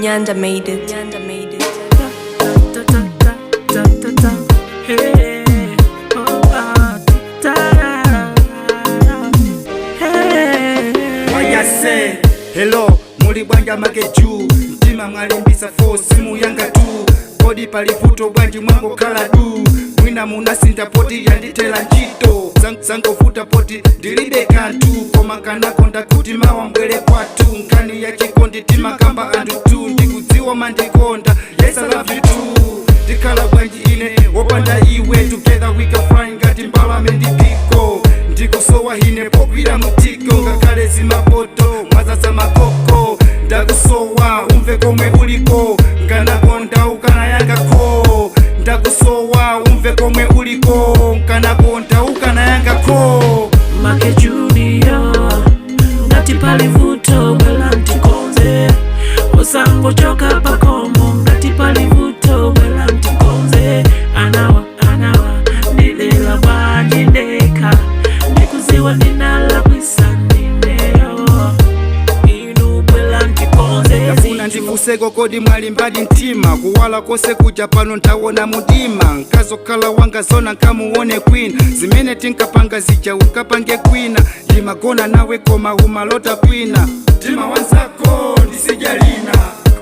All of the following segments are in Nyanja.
Nyanda made it. Hello, muli bwanja make juu mtima mwalimbisa fo simu yanga tu kodi palivuto bwanji mwango kala du mwina munasinta poti yanditela njito zango futa poti ndilibe kantu komakana konda kuti mawa mbwele kwatu nkani ya chikondi tima kamba andu tu ndikudziwa mandikonda yes I love you too ndikala bwanji ine wopanda iwe together we can fly ngati mbalame ndipiko ndikusowa hine popira mutiko ngakale zimapoto mwazasa makoko ndakusowa umve komwe uliko nganakonda ukanayangako ndakusowa umve komwe uliko nganakonda ukanayangako Make Junior ngati palivuto bwela mtikonze osango choka pakomo ngati palivuto bwela mtikonze anawa nilela bwanji ndeka ndikuziwa ninala kwisandineyo inu bwela mtikonze yafuna ndifuseko kodi mwalimbadi mtima kuwala kose kuja pano ntawona mudima nkazokhala wanga zona nkamuone kwina zimene tinkapanga zija ukapange kwina ndimagona nawe koma umalota kwina mtima wanzako ndisijalina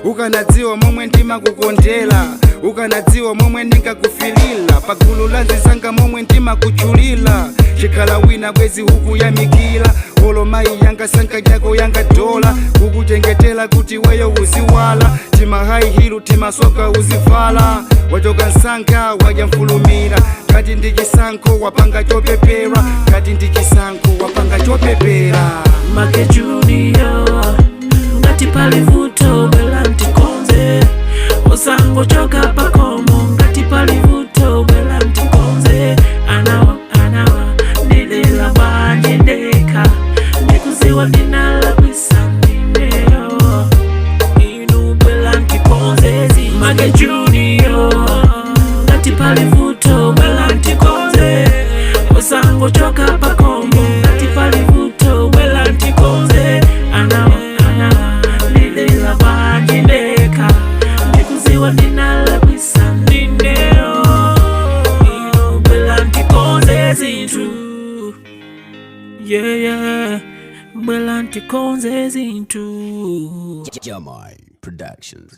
ukanadziwa momwe ndimakukondela ukanadziwa momwe ndingakufilila pagulu la nzizanga momwe ndimakuchulila chikhala wina bwezi huku yamikila olo mayi yanga sanka jako yanga dola kukuchengetela kuti weyo uziwala tima hai hilu tima soka uzivala wachoka nsanga wajamfulumira kati ndichisankho wapanga chopepera kati ndichisankho wapanga chopepera Make Junior ngati palivuto bwela mtikonze osango choka pakomo ngati palivuto bwela mtikonze anawa nilela bwanji ndeka ndikuziwa ninala kwisandineyo inu bwela mtikonze Make Junior ngati palivuto bwela mtikonze osango choka pakomo ngati palivuto bwela mtikonze anawa nilela bwanji ndeka ndikuziwa ninala kwisandineyo inu bwela mtikonze zinthu yeah bwela mtikonze zinthu Jamai Productions.